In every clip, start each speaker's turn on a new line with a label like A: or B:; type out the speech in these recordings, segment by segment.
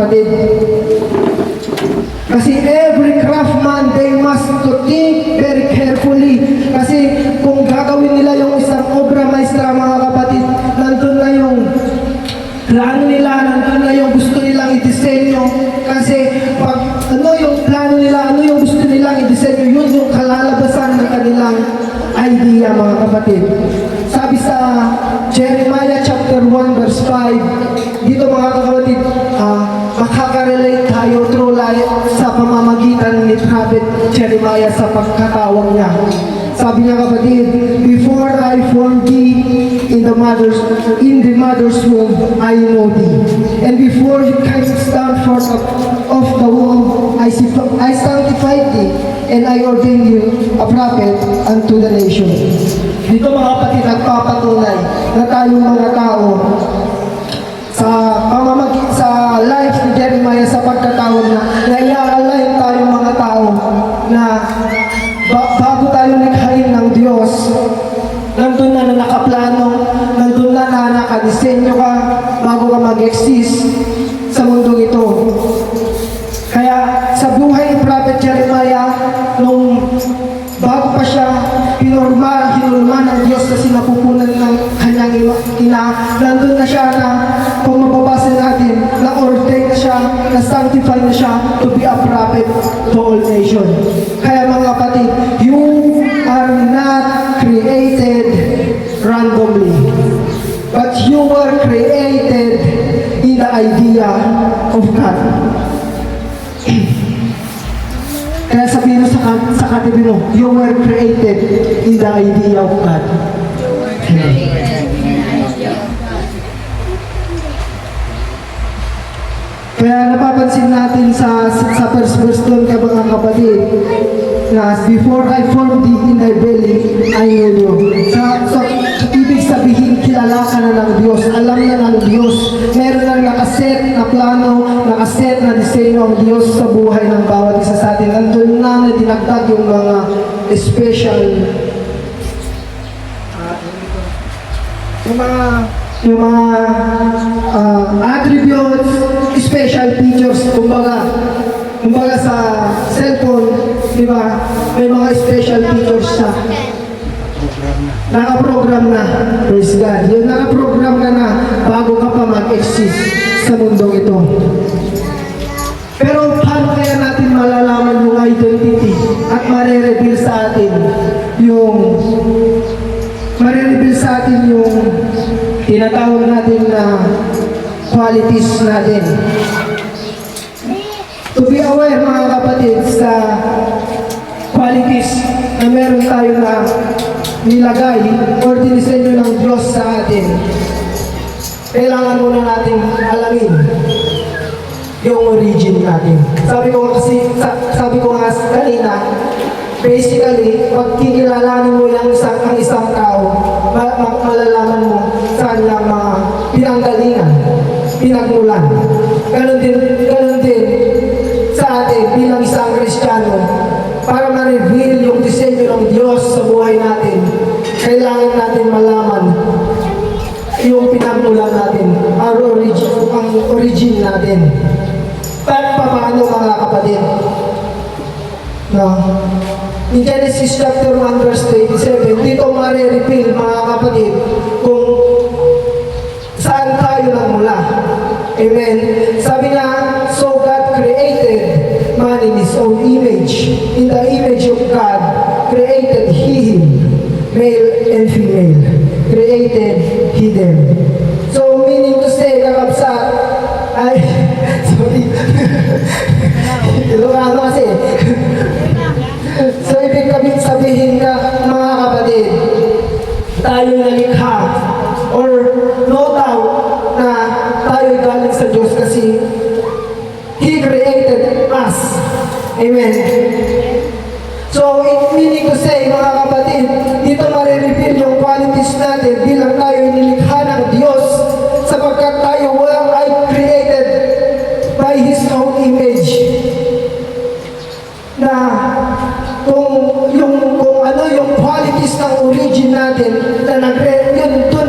A: kapatid. Kasi every craftsman, they must to think very carefully. Kasi kung gagawin nila yung isang obra maestra, mga kapatid, nandun na yung plano nila, nandun na yung gusto nilang i-disenyo. Kasi pag ano yung plano nila, ano yung gusto nilang i-disenyo, yun yung kalalabasan ng kanilang idea, mga kapatid. Sabi sa Jeremiah chapter 1 verse 5, dito mga kapatid, makakarelate tayo through life sa pamamagitan ni Prophet Jeremiah sa pagkatawag niya. Sabi niya kapatid, before I formed thee in the mother's womb, I know thee. And before you camest down forth of the womb, I sanctified thee, and I ordained you a prophet unto the nation. Dito mga kapatid, nagpapatunay na tayong mga tao sa pamamagitan sa life ni Jeremiah sa pagkatawag na i-align tayong mga tao na bago tayo likhain ng Diyos, nandun na nakaplano, nandun na nakadisenyo ka bago ka mag-exist sa mundong ito. Kaya sa buhay ni Prophet Jeremiah, nung bago pa siya hinulma ng Diyos kasi napupunan ng kanyang ina, nandun na siya na kung mababasa natin, na-ordain na siya, na-sanctify na siya to be a prophet to all nations. Kaya mga kapatid, you are not created randomly, but you were created in the idea of God. Kaya sabihin mo sa katabi mo, you were created in the idea of God. Kaya napapansin natin sa first verse doon, mga kapatid, na before I formed thee in thy belly, I knew you. So, ibig sabihin, kilala ka na ng Diyos, alam na ng Diyos, meron lang nakaset na plano, nakaset na disenyo ang Diyos sa buhay ng bawat isa sa atin. Nandun na dinagdag yung mga special, yung mga attributes, special features, kumbaga sa cellphone, di ba? May mga special features sa nakaprogram na, praise God. Yung nakaprogram ka na bago ka pa mag-exist sa mundong ito. Pero paano kaya natin malalaman yung identity at marireveal sa atin yung tinatawag natin na qualities natin? To be aware, mga kapatid, sa qualities na meron tayo na nilagay or dinisenyo ng Diyos sa atin, kailangan muna natin alamin yung origin natin. Sabi ko nga kanina, basically, pag kikilalanin mo ang isang tao, malalaman mo sa kanilang mga pinanggalingan, pinagmulan. Ganon din sa atin bilang isang Kristiyano, para ma-reveal yung disenyo ng Diyos sa buhay natin, kailangan natin malaman yung pinagmulan natin, ang origin natin. Paano mga kapatid? No? In Genesis chapter 1 verse 27, dito ma-reveal mga kapatid kung saan tayo nagmula. Amen. Sabi na, so God created man in His own image. In the image of God, created He him, male and female. Created He them. So meaning to say, kakapsat, ay, sorry. Ilocano kasi. So ibig sabihin ka, mga kapatid, tayo nalikha, or no doubt na tayo galing sa Diyos kasi He created us. Amen. So it meaning to say, mga kapatid, dito marireveal yung qualities natin bilang tayo nilikha ng Diyos, sapagkat tayo ay created by His own image. Na kung ano yung qualities ng origin natin na yun, doon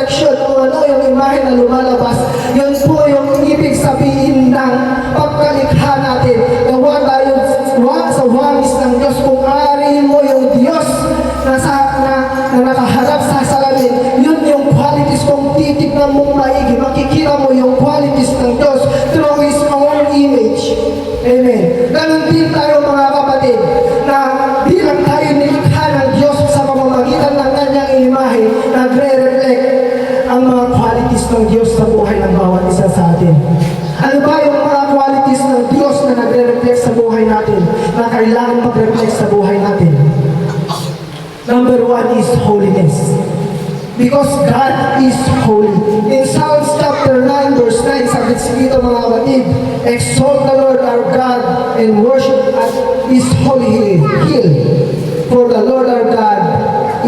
A: reflection o ano yung imahe na lumalabas, yun po yung ibig sabihin ng pagkalikha natin. Gawa tayo sa wangis ng Diyos. Kung aarihin mo yung Diyos na nakaharap sa salamin, yun yung qualities. Kung titignan mong maigi, makikita mo yung qualities ng Diyos through His own image. Amen. Ganon din tayo mga kapatid, na bilang tayo nilikha ng Diyos sa pamamagitan ng kanyang imahe, nagre-reflect ang mga qualities ng Diyos sa buhay ng bawat isa sa atin. Ano ba yung mga qualities ng Diyos na nagre-reflect sa buhay natin, na kailangan mag-reflect sa buhay natin? Number 1 is holiness. Because God is holy. In Psalms chapter 9 verse 9, sabi dito mga kapatid, exalt the Lord our God and worship at His holy hill. For the Lord our God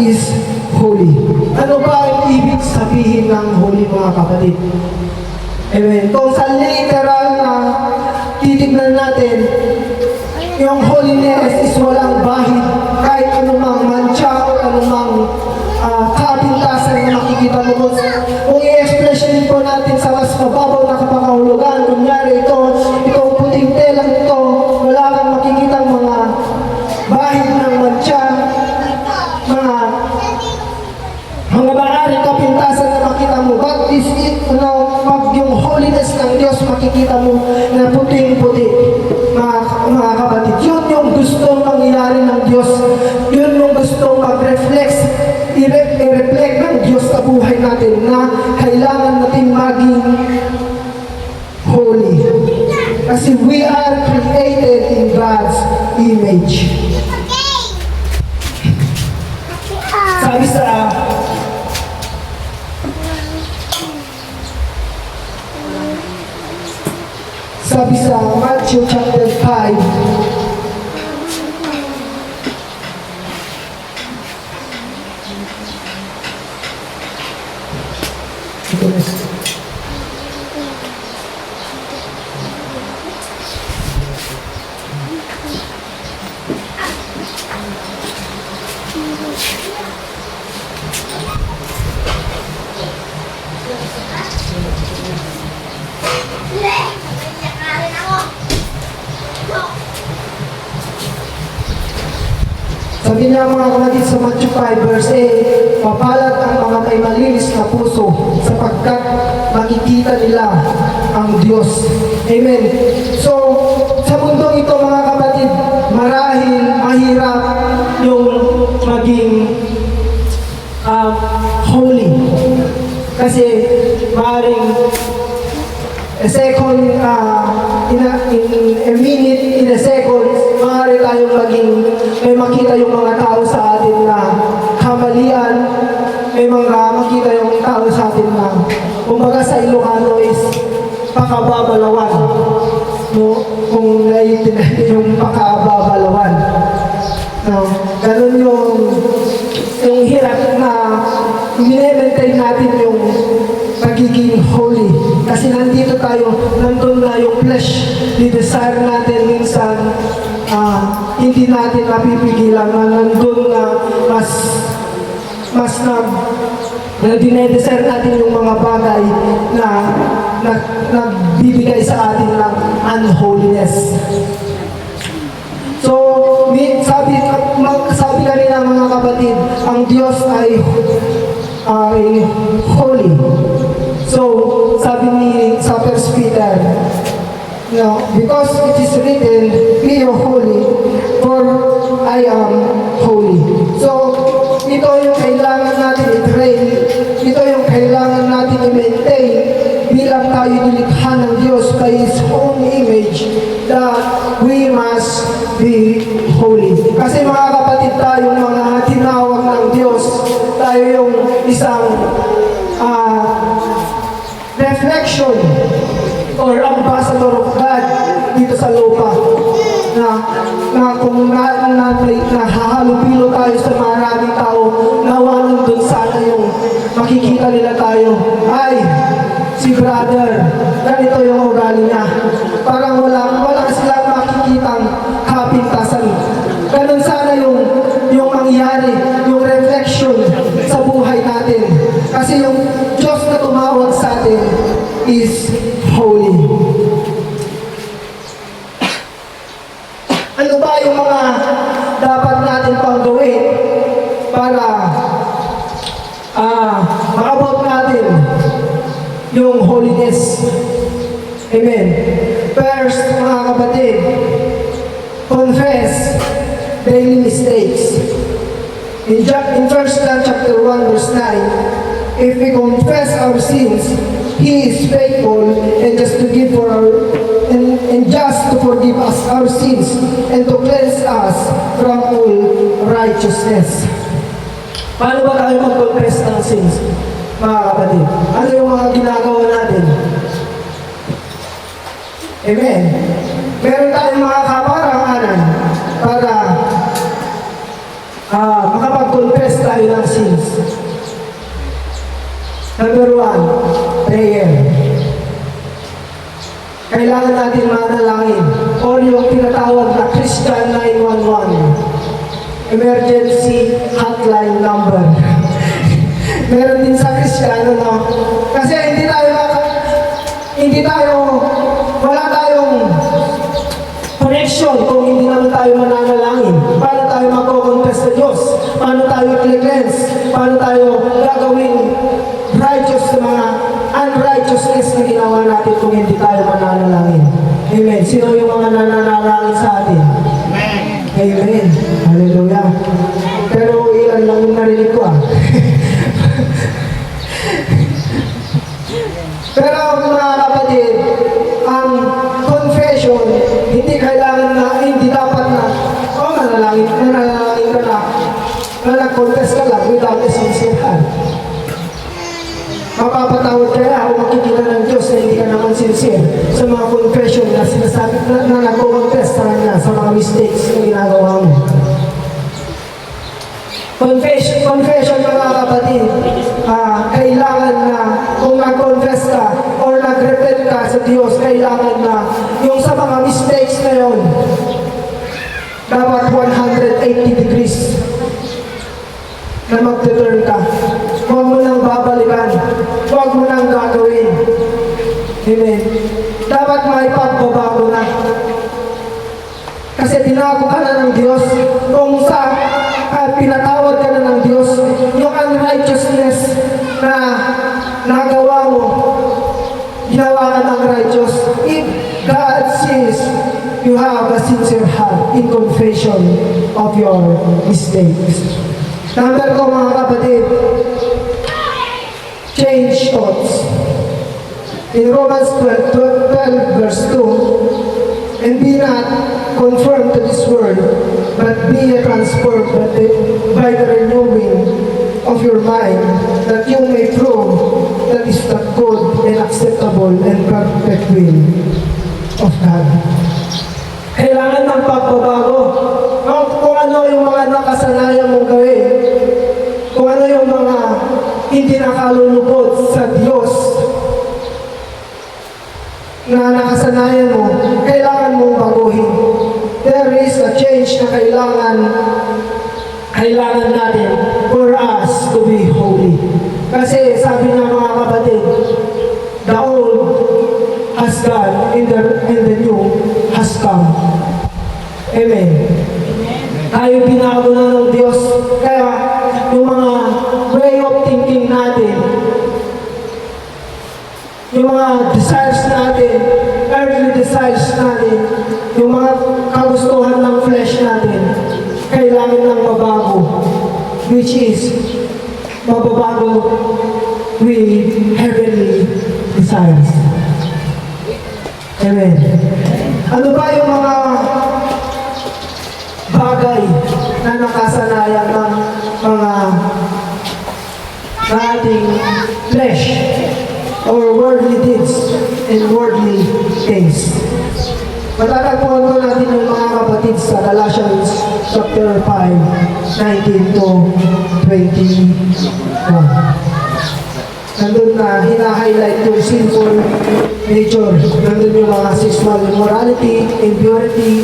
A: is holy. Ano ba ang ibig sabihin ng holy mga kapatid? Amen. Kung sa literal na titignan natin, yung holiness is walang bahid, kahit anumang mancha o anumang kapintasan na makikita mo. Kung i-expression po natin sa mas mababaw na kapangahulugan, kunyari itong puting telang ito, wala kang makikita mga bahid ng mancha, mga maaaring kapintasan na makita mo. But is it, pag yung holiness ng Diyos makikita mo na puting-puti, mga kapatid, yun yung gustong mangyari ng Diyos. Yun yung gustong mag-reflect, i-reflect ng Diyos sa buhay natin, na kailangan natin maging holy. Kasi we are created in God's image. Sabi sa Matthew chapter 5, sabi niya mga kapatid sa Matthew 5 verse 8, mapalad ang mga may malinis na puso sapagkat makikita nila ang Diyos. Amen. So, sa mundong ito mga kapatid, marahil mahirap yung maging holy. Kasi maaaring a second, in a minute, in a second, maaari tayong may makita yung mga tao sa atin na kamalian, may mga makita yung tao sa atin na, kumbaga sa Ilocano is pakababalawan. No? Kung naiintindihan yung pakababalawan. No? Ganun yung hirap na mine-maintain natin yung pagiging holy. Kasi nandito tayo, nandun na yung flesh. Di-desire natin minsan, hindi natin napipigilan na nandun na mas na dinedesire natin yung mga bagay na nagbibigay sa atin ng unholiness. So, sabi kanina mga kapatid, ang Diyos ay holy. So, sabi sa 1 Peter, because it is written, be holy, for I am holy. So, ito yung kailangan natin i-train, ito yung kailangan natin i-maintain bilang tayo nilikha ng Diyos by His own image, that we must be holy. Kasi mga kapatid, tayong mga tinawag ng Diyos, tayo yung isang reflection or ambassador of God dito sa lupa, na kung nahahalubilo tayo sa maraming tao, nawa nandun sana yung makikita nila tayo, ay, si brother, ganito yung ugali niya. Parang wala silang makikitang kapintasan. Ganun sana yung mangyari, yung reflection sa buhay natin. Kasi yung Diyos na tumawag sa atin is holy. Ano ba yung mga dapat natin pang gawin para maabot natin yung holiness? Amen. First, mga kapatid, confess daily mistakes. In 1 John chapter 1 verse 9, if we confess our sins, He is faithful and just to give for our and just to forgive us our sins and to cleanse us from all righteousness. Paano ba tayo mag-confess ng sins, mga kapatid? Ano yung mga ginagawa natin? Amen. Meron tayong mga kaparanganan para makapag-confess tayo ng sins. Number 1, prayer. Kailangan natin manalangin or yung tinatawag na Christian 911, emergency hotline number. Meron din sa Kristiyano, no? Kasi wala tayong connection kung hindi naman tayo mananalangin. Paano tayo mag-confess sa Diyos? Paano tayo i-cleanse? Paano tayo gagawin righteous sa mga unrighteousness na ginawa natin kung hindi tayo mananalangin? Amen. Sino yung mga nananalangin sa atin? Amen. Hallelujah. Pero ilan lang yung narinig ko Pero mga kapatid, ang confession, hindi dapat na, nanalangin ka na nag-confess ka lang without a sincere heart. Mapapatawad kaya o makikita ng Diyos na hindi ka naman sincere sa mga confession na sinasabi na nag-confess sa Kanya sa mga mistakes na ginagawa mo. Confession mga kapatid, kailangan na kung nag-confess ka or nag-repent ka sa Diyos, kailangan na yung sa mga mistakes na yun, dapat 180 degrees na mag-turn ka. Huwag mo nang babalikan. Huwag mo nang gagawin. Amen. Dapat may pagbabago na. Kasi tinago ka na ng Diyos. Kung pinatawad ka na ng Diyos, yung unrighteousness na nagawa mo, ginawa ka ng righteous. If God sees you have a sincere heart in confession of your mistakes. Number 2, mga kapatid, change thoughts. In Romans 12 verse 2, and be not conformed to this world, but be transformed by the renewing of your mind, that you may prove that is the good and acceptable and perfect will of God. Kailangan ng pagbabago. Kung ano yung mga nakasanayan mong gawin, kung ano yung mga hindi nakalulubot sa Diyos na nakasanayan mo, kailangan mong baguhin. There is a change na kailangan natin for us to be holy. Kasi sabi ng mga kapatid, the old has gone and the new has come. Amen. Tayo binago na ng Diyos. Kaya yung mga way of thinking natin, yung mga desires natin, earthly desires natin, yung mga kagustuhan ng flesh natin, kailangan ng mabago, which is mababago with heavenly desires. Amen. Ano ba yung mga bagay na nakasanayan ng mga ating flesh or worldly deeds and worldly things? Matatagpuan ko natin yung mga kapatid sa Galatians chapter 5, 19 to 21. Nandun na hina-highlight yung sinful nature. Nandun yung mga sexual immorality, impurity,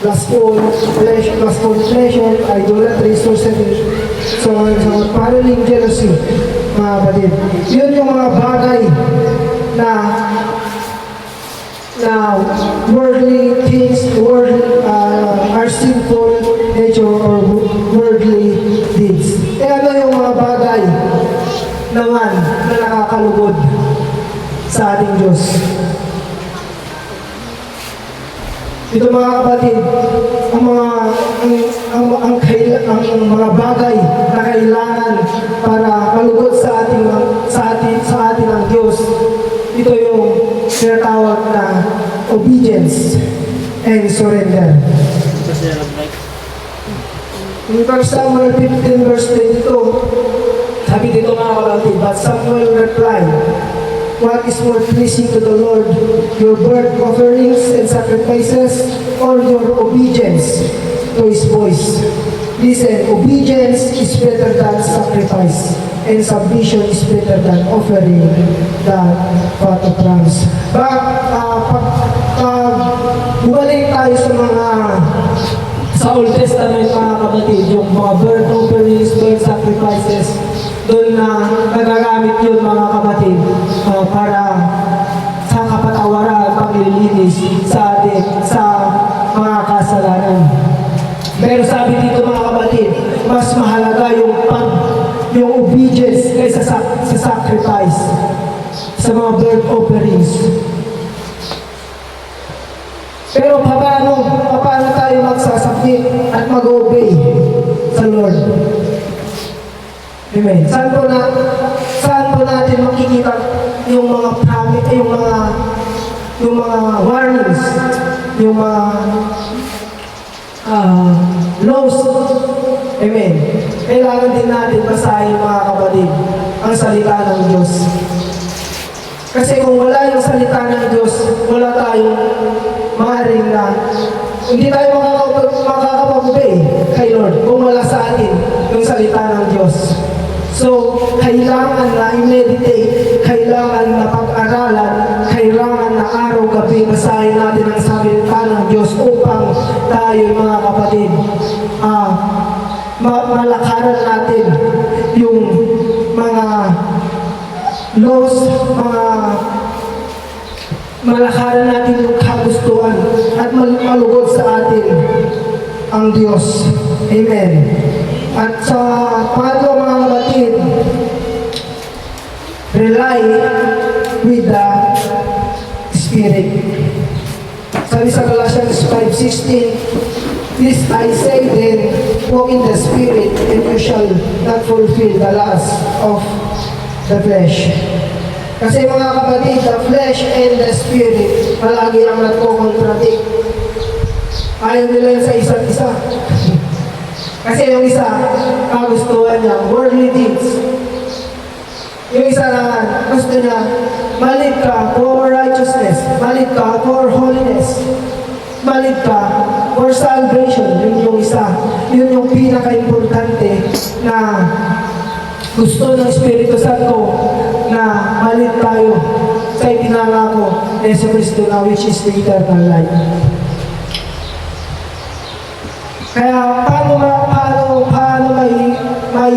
A: lustful pleasure, idolatry, sorcery, so on, quarreling, jealousy, mga kapatid. Yun yung mga bagay na worldly things, are sinful nature or worldly deeds. Eh ano yung mga bagay naman na nakakalugod sa ating Diyos? Ito mga kapatid, ang mga bagay na kailangan para malugod sa atin ang Diyos. Ito yung tinatawag na obedience and surrender. In 1 Samuel 15 verse 22, sabi dito mga kapatid, but Samuel replied, what is more pleasing to the Lord, your burnt offerings and sacrifices, or your obedience to His voice? Listen, obedience is better than sacrifice, and submission is better than offering the fat of rams. Bumalik tayo sa Old Testament mga kapatid, yung mga burnt offerings, burnt sacrifices, doon na nagagamit yun mga kapatid para sa kapatawaran, paglilinis sa atin, sa mga kasalanan. Pero sabi dito mga kapatid, mas mahalaga yung obedience kaysa sa sacrifice, sa mga burnt offerings. Pero paano tayo magsasubmit at mag-obey sa Lord? Amen. Saan po natin makikita yung mga promise, yung mga warnings, yung mga laws? Amen. Kailangan din natin basahin mga kapatid ang salita ng Diyos. Kasi kung wala yung salita ng Diyos, wala tayong maaaring na hindi tayo makakapag-obey kay Lord kung wala sa atin yung salita ng Diyos. So, kailangan na i-meditate, kailangan na pag-aralan, kailangan na araw-gabi basahin natin ang salita ng Diyos upang tayo mga kapatid, malakaran natin yung mga laws, malakaran natin yung kagustuhan at malugod sa atin ang Diyos. Amen. At sa pangatlo mga kapatid, rely with the Spirit. Sabi sa Galatians 5:16, this I say then, walk in the Spirit, and you shall not fulfill the lust of the flesh. Kasi mga kapatid, the flesh and the Spirit, palagi ang nagko-contradict. Ayaw nila sa isa't isa. Kasi yung isa, kagustuhan niya, worldly deeds. Yung isa naman, gusto niya, malit ka for righteousness, malit ka for holiness, malit ka for salvation. Yun yung isa. Yun yung pinaka-importante na gusto ng Espiritu Santo na malit tayo sa itinangako ni Yesu Cristo na which is the eternal life. Kaya paano may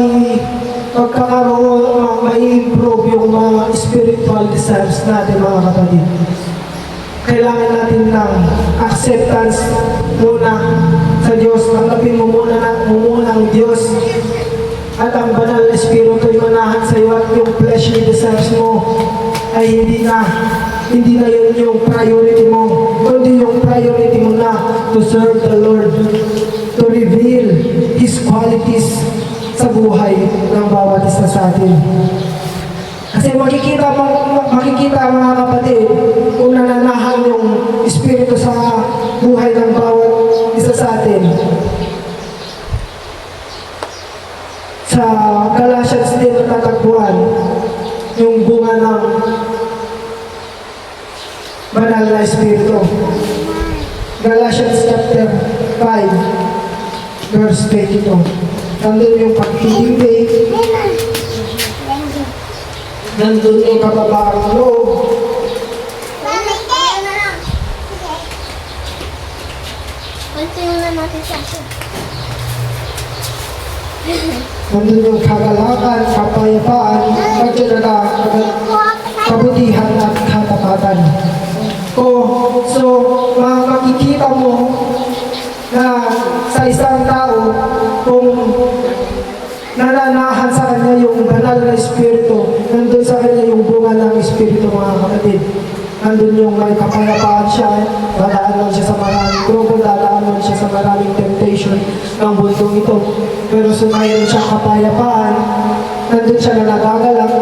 A: pagkakaroon, may improve yung mga spiritual desires natin mga kapatid? Kailangan natin ng acceptance muna sa Diyos. Tanggapin mo muna ang Diyos at ang banal na Espiritu ay manahan sa iyo, at yung fleshly desires mo ay hindi na yun yung priority mo, kundi yung priority mo na to serve the Lord, to reveal His qualities sa buhay ng bawat isa sa atin. Kasi makikita mga kapatid kung nananahan yung Espiritu sa buhay ng bawat isa sa atin. Sa Galatians din natatagpuan yung bunga ng banal na Espiritu. Galatians chapter 5 verse 22. Nandun yung pag-ibig, nandun yung kababaang loob, nandun yung kagalakan, kapayapaan, pagtyaga, kabutihan at katapatan. So, makikita mo na sa isang tao, kung nananahan sa kanya yung banal na Espiritu, nandun sa kanya yung bunga ng Espiritu, mga kapatid. Nandun yung may kapayapaan siya, dadaanan siya sa maraming grupo, dadaanan siya sa maraming temptation ng mundong ito. Pero sumayon siya kapayapaan, nandun siya na nagagalak,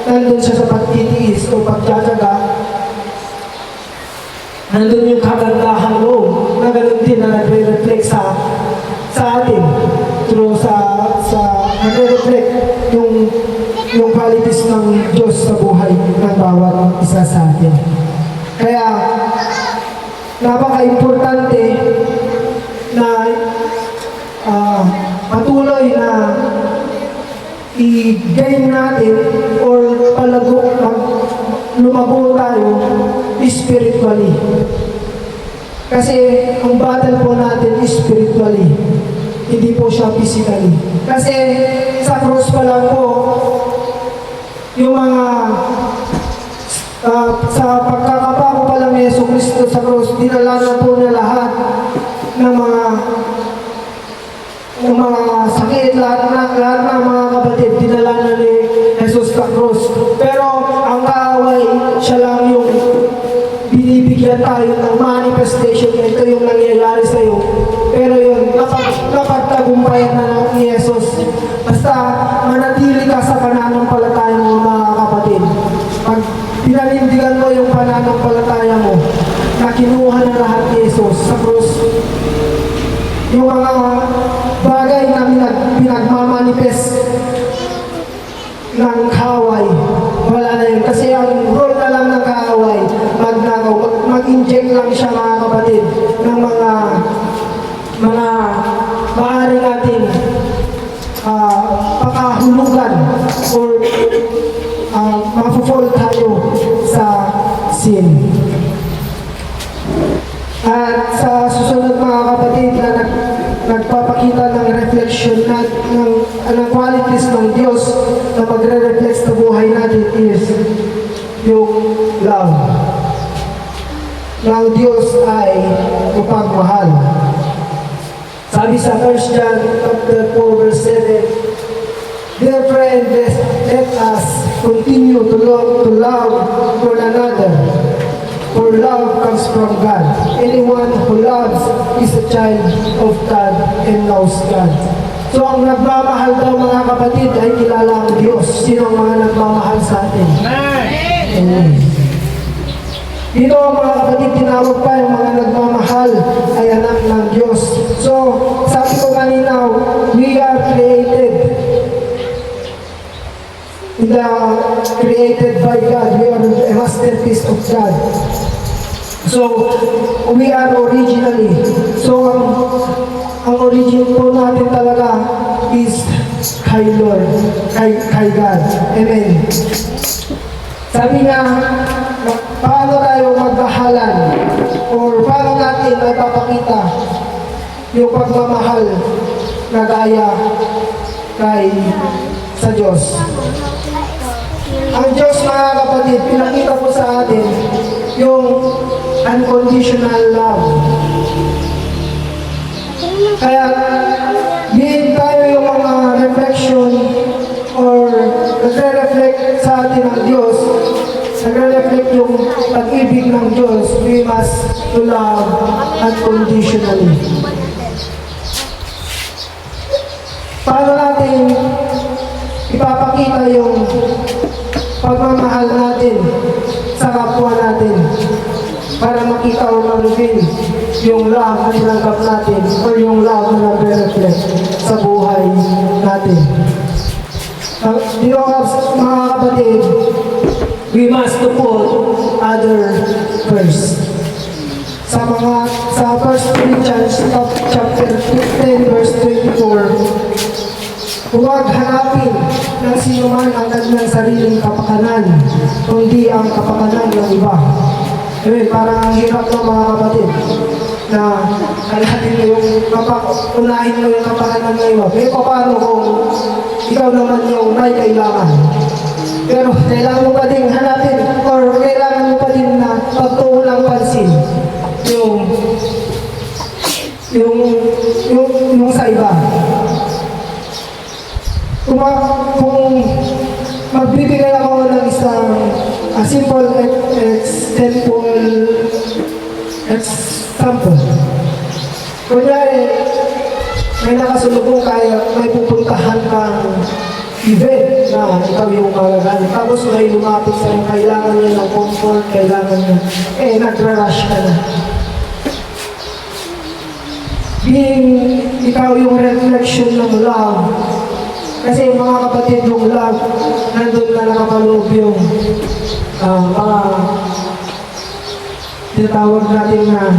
A: nandun siya sa pagtitiis o pagtsatsaga, nandun yung kagandahan loob, na ganun din na nagre-reflect sa atin, through nagre-reflect yung qualities ng Diyos sa buhay ng bawat isa sa atin. Kaya, napaka-importante na patuloy na i-gain natin or lumago tayo spiritually. Kasi ang battle po natin is spiritually, hindi po siya physically. Kasi sa cross pa lang po, yung mga sa pagkakapako pa lang ni Yesu Cristo sa cross, dinala na po niya lahat ng mga sakit, lahat ng mga kapatid, dinala na ni Jesus sa cross. Pero ang kaaway, siya lang yung binibigyan tayo ng manifestation na ito yung nangyayari sa iyo. Pero yun, napagtagumpayan na ni Jesus. Basta manatili ka sa pananampalataya mo, mga kapatid. Pag pinanindigan mo yung pananampalataya mo, na kinuha na lahat ni Jesus sa krus, yung mga bagay na pinagmamanifest ng kaaway, wala na yun. Kasi ang role na lang ng kaaway, magnagaw, mag-inject lang siya, mga kapatid, ng mga maaari natin pakahulugan or mapufall tayo sa sin. At sa susunod, mga kapatid, na nagpapakita ng reflection ng qualities ng Diyos na magre-reflect sa buhay natin is yung love. Ng Diyos ay mapagmahal. Sabi sa 1 John 4 verse 7, Dear friend, let us continue to love one another, for love comes from God. Anyone who loves is a child of God and knows God. So ang nagmamahal daw, mga kapatid, ay kilala ang Diyos. Sino ang mga nagmamahal sa atin? Amen. Dito, mga kapatid, tinawag pa yung mga nagmamahal ay anak ng Diyos. So, sabi ko kanina, we are created by God. We are a masterpiece of God. So, we are originally. So, ang origin po natin talaga is kay Lord, kay God. Amen. Sabi nga, paano tayo magbahalan or paano natin ipapakita yung pagmamahal na gaya sa Diyos. Ang Diyos, mga kapatid, pinakita po sa atin yung unconditional love. Kaya din tayo yung mga reflection or nagre-reflect sa atin ang Diyos, nagre-reflect yung pag-ibig ng Diyos, we must to love unconditionally. Paano natin ipapakita yung pagmamahal natin sa kapwa natin para makita o ma-reveal yung love na tinanggap natin or yung love na nagre-reflect sa buhay natin. Dito, mga kapatid, we must put other first. Sa 1 Corinthians chapter 10 verse 24, huwag hanapin ng sino man ang kanyang sariling kapakanan, kundi ang kapakanan ng iba. Amen. Parang ang hirap ng mga kapatid. na kalahatin mo unahin mo yung kapakanan ng iba. Pero paano kung ikaw naman yung may kailangan? Pero kailangan mo pa din hanapin or kailangan mo pa din na pagtuulang pansin yung sa iba. Kung magbibigay ako ng isang simple example. Kunyari, may nakasulubong kaya may pupuntahan kang event na ikaw yung magagamit. Tapos may lumapit sa'yo, kailangan niya ng comfort, kailangan niya, nagra-rush ka na. Being ikaw yung reflection ng love, kasi mga kapatid, yung love, nandun na nakapaloob yung mga tinatawag natin na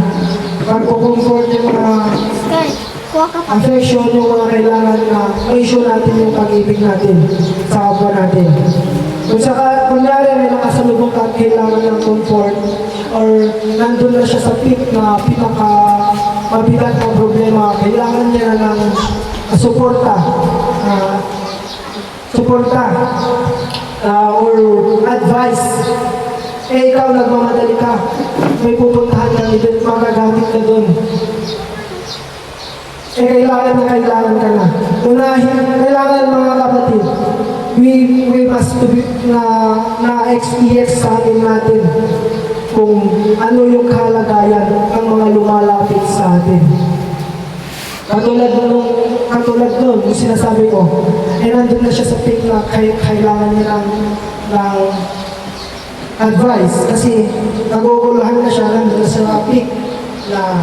A: pagkukomfort yung mga affection, yung mga kailangan na issue natin yung pag-ibig natin sa kapwa natin. Kung saka, kunyari may nakasalubong ka at kailangan ng comfort or nandun na siya sa peak na pinaka mabigat ng problema, kailangan niya na ng suporta or advice. Ikaw nagmamadali ka, may pupuntahan ng event, magagamit ka doon. Kailangan ka na. Unahin, kailangan mga kapatid, we must to be na-examine natin kung ano yung kalagayan ng mga lumalapit sa atin. Katulad nun, yung sinasabi ko, nandun na siya sa peak na kailangan niya ng advice kasi naguguluhan na siya, nandun na sa peak na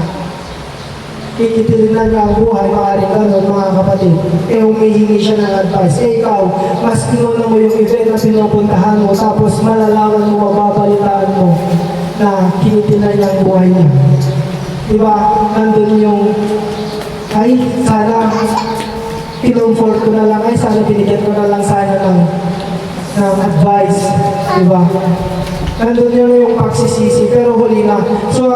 A: kikitilin na niya ang buhay, maaaring gano'n mga kapatid. Humihingi siya ng advice. Ikaw, mas pinuna mo yung event na pinupuntahan mo, tapos malalaman mo, mababalitaan mo na kinitin niya ang buhay niya. Diba? Nandun yung ay, sana kinomfort ko na lang, ay sana binigyan ko na lang sana ng advice, diba? Nandun yun yung pagsisisi, pero huli na. So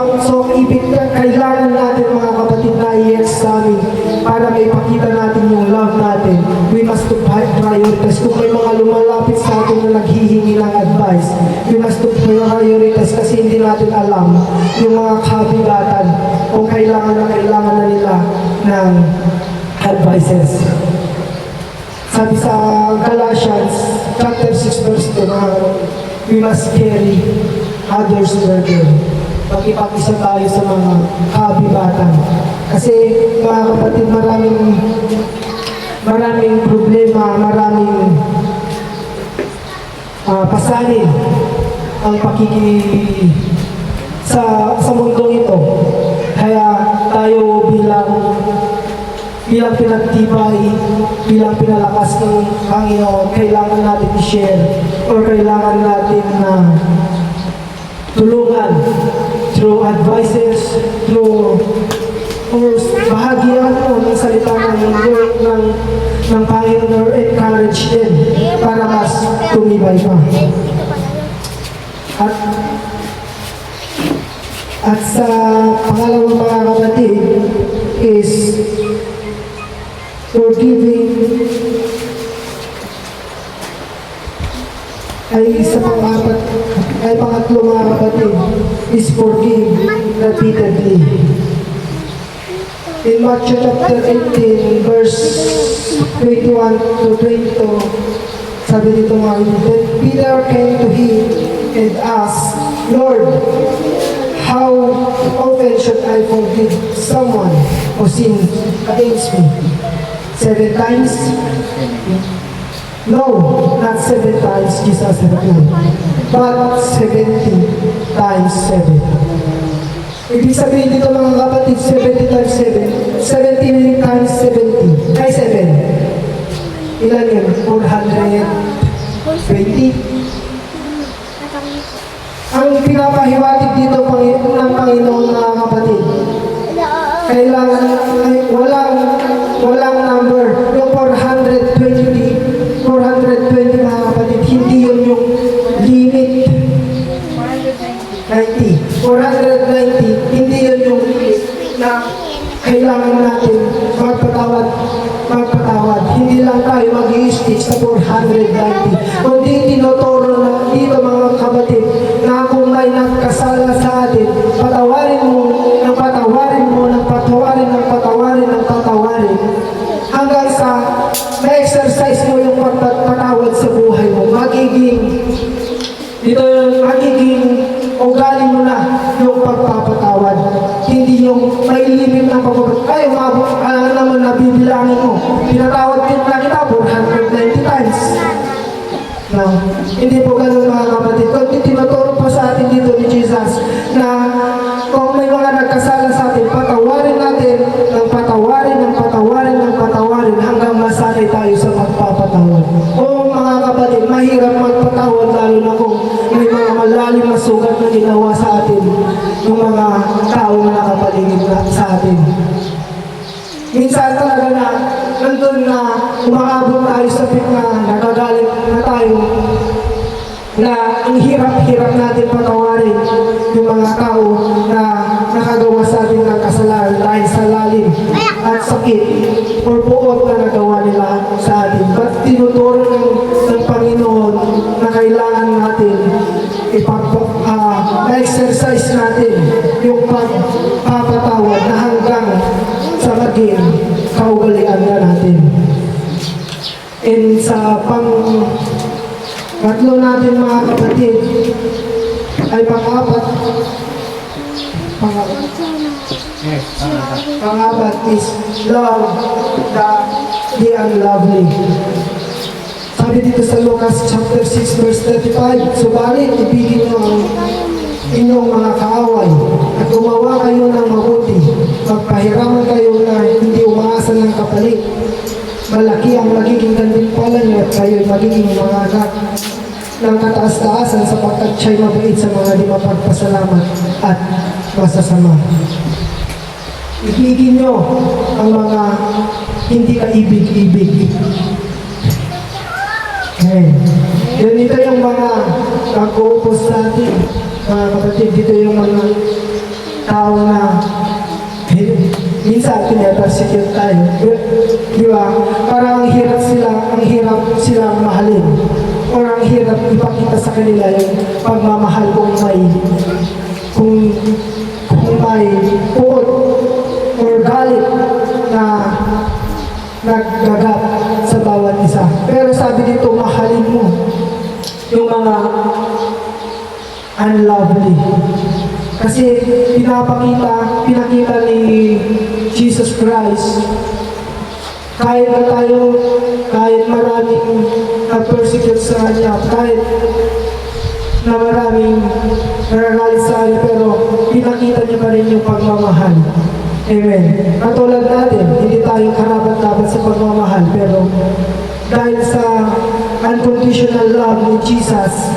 A: kailangan natin mga kapatid na i-examine para may pakita natin yung love natin. We must to prioritize. Kung may mga lumalapit sa atin na naghihingi ng advice, we must to prioritize kasi hindi natin alam yung mga kabigatan kung kailangan na nila ng advices. Sabi sa Galatians chapter 6 verse 2, we must carry others' burden. Pag-ipag-isa tayo sa mga kabigatan. Kasi mga kapatid, maraming problema, maraming pasanin ang sa mundong ito. Kaya tayo bilang pinagtibay, bilang pinalakas ng Panginoon, kailangan natin i-share or kailangan natin na tulungan through advices, through or bahagian ng salita ng word ng Panginoon or encourage din para mas tumibay pa. At sa pangalawang mga kapatid is forgiving ay pangatlo mga kapatid is forgive repeatedly. In Matthew chapter 18 verse 21 to 22, sabi dito mga kapatid, then Peter came to him and asked, Lord, how often should I forgive someone who sins against me? 7 times? No, not 7 times, Jesus replied, but 70 times 7. Ibig sabihin dito mga kapatid, 70 times 7, 70 times 70, ay 7. Ilan yun? 420? Ang pinapahiwatig dito ng Panginoon mga kapatid, kailangan ay walang number. Yung 420 mga kapatid, hindi yun yung limit. 490, hindi yun yung limit. kailangan natin magpatawad. Hindi lang tayo mag-i-stick sa 490. Kundi tinuturo na dito mga kapatid na kung may nagkasala sa atin, patawarin mo, ng patawarin mo, ng patawarin, ng patawarin, ng patawarin. Hanggang sa ma-exercise mo yung pagpatawad sa buhay mo. Magiging ugali mo na yung pagpapatawad. Hindi yung may limit ng pagpapatawad. Ay, naman nabibilangin mo. Pinatawad na kita 490 times. No. Hindi po ganun mga kapatid. Kundi tinuturo po sa atin dito ni Jesus na kung may mga nagkasala sa atin, patawarin natin ng patawarin, ng patawarin, ng patawarin hanggang masanay tayo sa pagpapatawad. O mga kapatid, mahirap magpatawad lalo na kung may mga malalim na sugat na ginawa sa atin yung mga tao na nakapaligid na sa atin. Minsan talaga na nandun na umaabot tayo sa na nagagalit na tayo na ang hirap-hirap natin patawarin yung mga tao na nakagawa sa atin ng kasalanan dahil sa lalim at sakit o buot na nagawa nila sa atin. But tinuturo ng Panginoon na kailangan natin exercise natin yung pagpapatawad na hanggang sa maging kaugalian na natin. And sa tatlo natin mga kapatid ay pang-apat is love the unlovely. Sabi dito sa Lucas chapter 6 verse 35, subalit ibigin niyo ang inyong mga kaaway at gumawa kayo ng mabuti. Magpahiraman kayo na hindi umaasa ng kapalit. Malaki ang magiging gantimpala niyo at kayo'y magiging mga anak ng kataas-taasan sapagkat siya'y mabait sa mga di mapagpasalamat at masasama. Ibigin niyo ang mga hindi kaibig-ibig. Okay. Yun, ito yung mga nag-uupos natin. Mga kapatid, dito yung mga tao na minsan pinapersecute tayo. Di ba? Parang ang hirap silang mahalin. O ang hirap ipakita sa kanila yung pagmamahal kung may puot or galit na naggagat sa bawat isa. Pero sabi dito, mahalin mo yung mga unlovely. Kasi pinakita ni Jesus Christ, kahit maraming na-persecute sa kanya, kahit na maraming naragalit sa kanya, pero pinakita niya pa rin yung pagmamahal. Amen. Katulad natin, hindi tayo karapat-dapat sa pagmamahal, pero dahil sa unconditional love ni Jesus,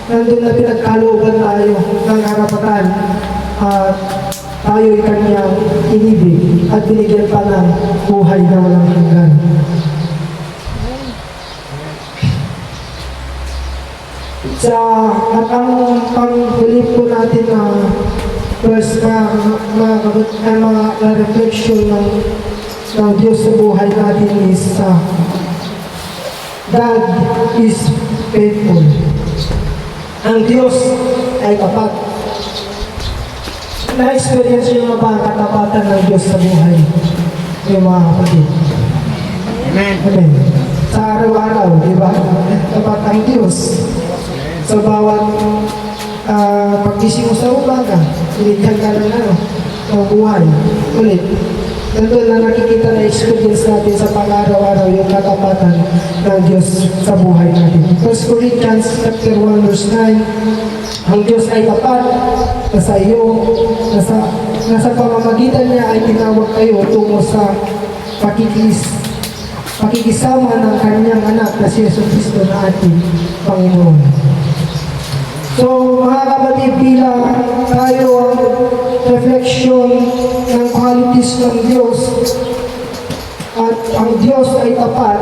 A: nandun na pinagkalooban tayo ng karapatan at tayo'y kanyang inibig at binigyan pa ng buhay na walang hanggan. At ang panghuli po natin na first mga reflection ng Diyos sa buhay natin is God is faithful. Ang Diyos ay tapat. Na-experience yung mga katapatan ng Diyos sa buhay yung mga kapatid.
B: Amen.
A: Amen. Sa araw-araw, di ba? Tapat ang Diyos. Sa bawat paggising mo sa umaga, ulitan ka ng buhay. Ulit. Nandun na nakikita na experience natin sa pang-araw-araw yung katapatan ng Diyos sa buhay natin. 1 Corinthians chapter 1 verse 9, ang Diyos ay tapat nasa iyo, nasa pamamagitan niya ay tinawag kayo tungo sa pakikisama ng kanyang anak na si Yesu Cristo na ating Panginoon. So mga kapatid, bilang tayo ang refleksyon ng qualities ng Diyos at ang Diyos ay tapat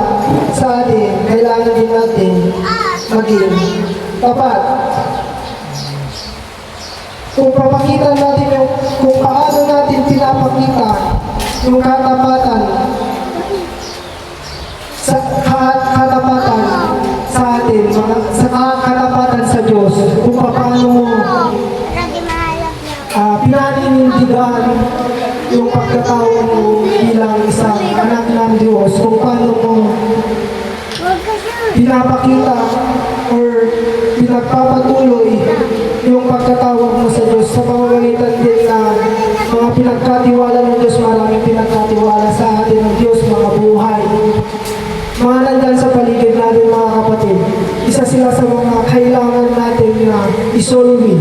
A: sa atin, kailangan din natin maging tapat. Kung papakita natin kung paano natin pinapakita yung katapatan katapatan sa atin, katapatan sa Diyos, kung paano mo pinaninindigan yung pagkatawag mo bilang isang anak ng Diyos, kung paano mo pinapakita or pinagpapatuloy yung pagkatawag mo sa Diyos sa pamamagitan din na mga pinagkatiwala ng Diyos, maraming pinagkatiwala sa atin ng Diyos, mga buhay. Mga nandyan sa paligid natin, mga kapatid, isa sila sa mga kailangan natin na isolve.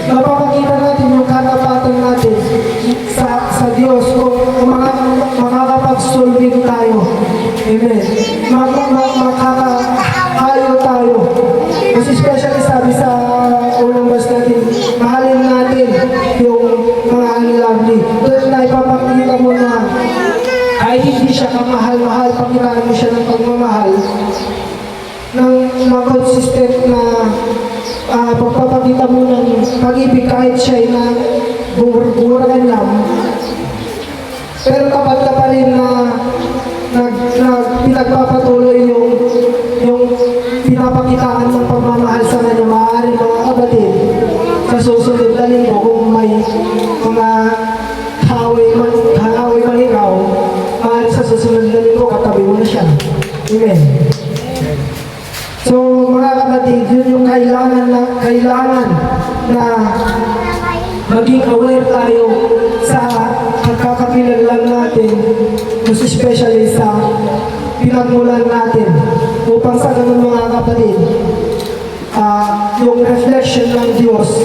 A: Napapakita natin yung katapatan natin sa Diyos kung makakapag-solve tayo. Amen. Makakahayo tayo. Mas especially sabi sa unang verse natin, mahalin natin yung mga unlovely. Doon na ipapakita mo na ay hindi siya kamahal-mahal, pakitaan mo siya ng pagmamahal ng consistent na pagpapakita mo ng pag-ibig kahit siya ay na bumuragan lang. Pero kapag ka pa rin na pinagpapatuloy yung pinapakitaan ng pagmamahal sa kanya, maaaring mga kapatid, sa susunod na linggo kung may mga haway malinaw, maaaring sa susunod na linggo katabi mo na siya. Amen. So mga kapatid, yun yung kailangan na maging aware tayo sa pagkakakilanlan natin, most especially sa pinagmulan natin, upang sa ganun mga kapatid, yung reflection ng Diyos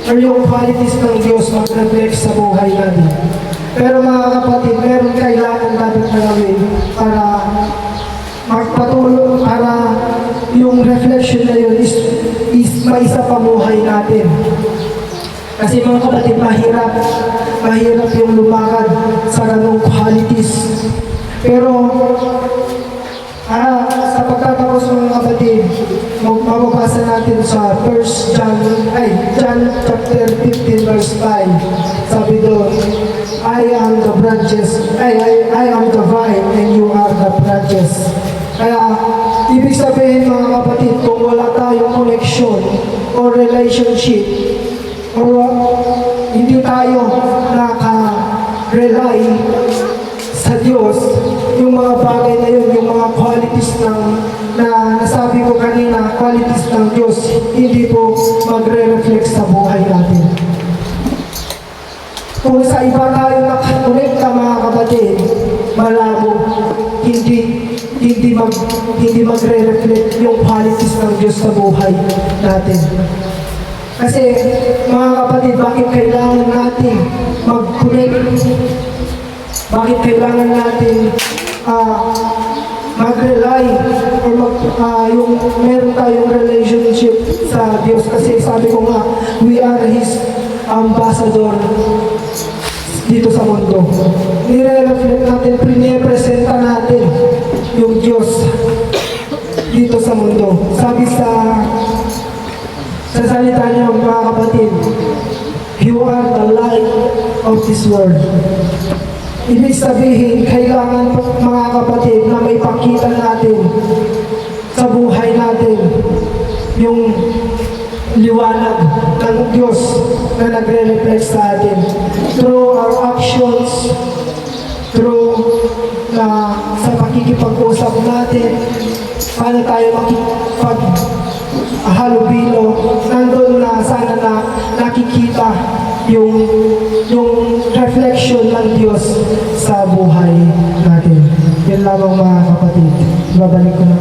A: or yung qualities ng Diyos mag-reflect sa buhay natin. Pero mga kapatid, meron kailangan natin gawin para magpatuloy, para yung reflection na yun is may sa pamuhay natin. Kasi mga kapatid, mahirap yung lumakad sa ganung qualities. Pero sa pagtatapos mga kapatid, mababasa natin sa John chapter 15 verse 5. Sabi doon, I am the branches, I am the vine and you are the branches. Kaya ibig sabihin mga kapatid, kung wala tayong connection or relationship, or hindi tayo naka-rely sa Diyos, yung mga bagay na yun, yung mga qualities na nasabi ko kanina, qualities ng Diyos, hindi po magre-reflect sa buhay natin. Kung sa iba tayo nakakonekta mga kapatid, malabo, hindi magre-reflect yung qualities ng Diyos sa buhay natin. Kasi mga kapatid, bakit kailangan natin mag-connect? Bakit kailangan natin mag-rely or yung meron tayong relationship sa Diyos? Kasi sabi ko nga, we are His ambassador dito sa mundo. Nire-reflect natin, pinipresenta natin yung Diyos dito sa mundo. Sabi sa salita niya mga kapatid, you are the light of this world. Ibig sabihin, kailangan mga kapatid na may pakita natin sa buhay natin yung liwanag ng Diyos na nagre-reflect sa atin through our actions, through sa pakikipag-usap natin, paano tayo makipag-halubilo, nandun na sana na nakikita yung reflection ng Diyos sa buhay natin. Yan lamang mga kapatid. Babalik ko na